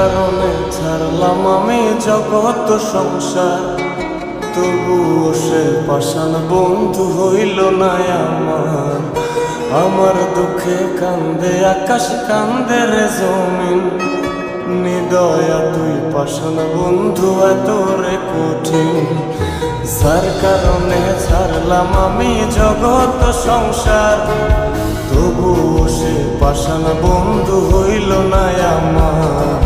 কারণে ছাড়লাম আমি জগৎ সংসার, তবুও সে পাষাণ বন্ধু হইল না আমার। আমার দুঃখে কান্দে আকাশ, কান্দে রে জমিন, নিদয়া তুই পাষাণ বন্ধু এত রে কঠিন। যার কারণে ছাড়লাম আমি জগৎ সংসার, তবুও সে পাষাণ বন্ধু হইল না আমার।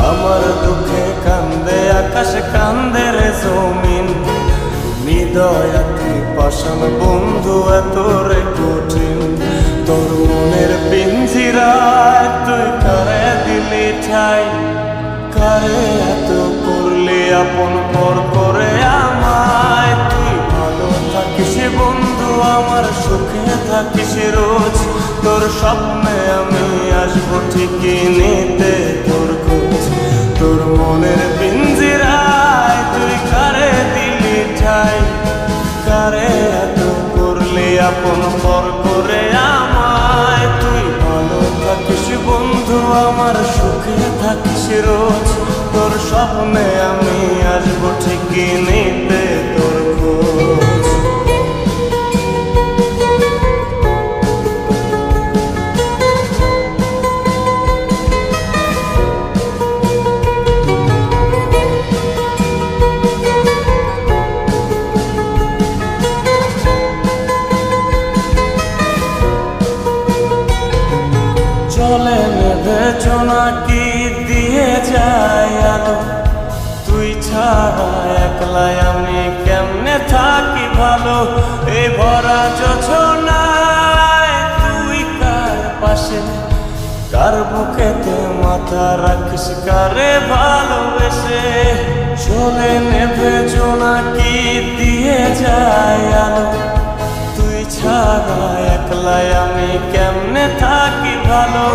আমার দুঃখে কান্দে আকাশ, কান্দে রে জমিন, নিদয়া তুই পাষাণ বন্ধু এত রে কঠিন। তোর মনের পিঞ্জিরায় তুই কারে দিলি ঠাই, কারে এত করলি আপন পর করে আমায়। তুই ভালো থাকিস বন্ধু আমার, সুখে থাকিস রোজ, তোর স্বপ্নে আমি আসবো ঠিকই নিতে তোর খোঁজ। তোর মনের পিঞ্জিরায় তুই কারে দিলি ঠাই, কারে এত করলি আপন পর করে আমায়। তুই ভালো থাকিস বন্ধু আমার, সুখে থাকিস রোজ, তোর স্বপ্নে আমি আসবো ঠিকই নিতে তোর খোঁজ। চলে নেবে জোনাকি দিয়ে যায় আলো, তুই ছাড়া একলাই আমি কেমনে থাকি ভালো। এই ভরা যোছনায় তুই কার পাশে, কার বুকেতে মাথা রাখিস, কারে ভালোবেসে। চলে নেবে জোনাকি দিয়ে যায় আলো, তুই ছাড়া একলাই আমি কেমনে থাকি ভালো।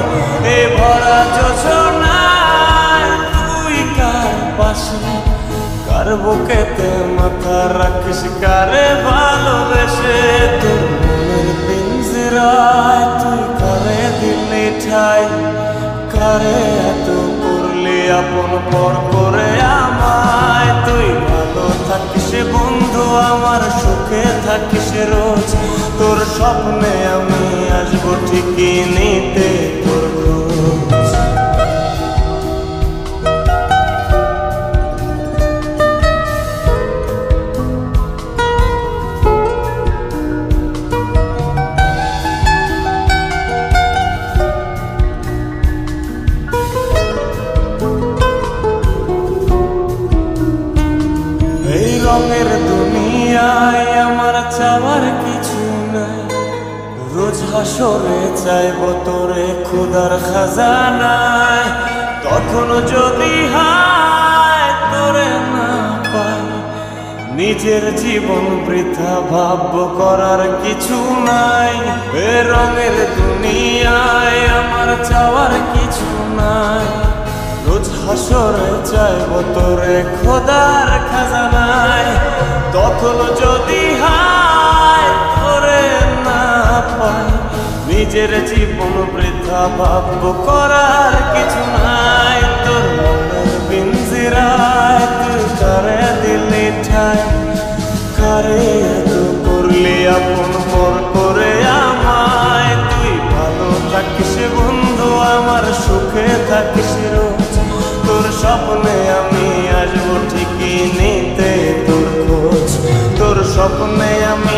এ ভরা যোছনায় তুই কার পাশে, কার বুকেতে মাথা রাখিস, কারে ভালোবেসে। তোর মনের পিঞ্জিরায় তুই কারে দিলি ঠাই, কারে এত করলি আপন পর করে আমায়। তুই ভালো থাকিস বন্ধু আমার, সুখে থাকিস রোজ, তোর স্বপ্নে আমি আসবো ঠিকই নিতে তোর খোঁজ। এই রঙের দুনিয়ায় আমার চাওয়ার কিছু নাই, রোজ হাসরে চাইব তোরে ক্ষুধার খাজানায়। তখন যদি হায় তোরে না পাই, নিজের জীবন বৃথা ভাবব করার কিছু নাই। এ রঙের দুনিয়ায় আমার চাওয়ার কিছু নাই, রোজ হাসরে চাইব তোরে খোদার খাজানায়। তখন যদি হায় তোরে না পাই, নিজের জীবন বৃথা ভাবব করার কিছু নাই। তোর মনের পিঞ্জিরায় তুই কারে দিলি ঠাই, কারে এত করলি আপন পর করে আমায়। তুই ভালো থাকিস বন্ধু আমার, সুখে থাকিস রোজ, তোর স্বপ্নে আমি আসবো ঠিকই নিতে তোর খোঁজ। তোর স্বপ্নে আমি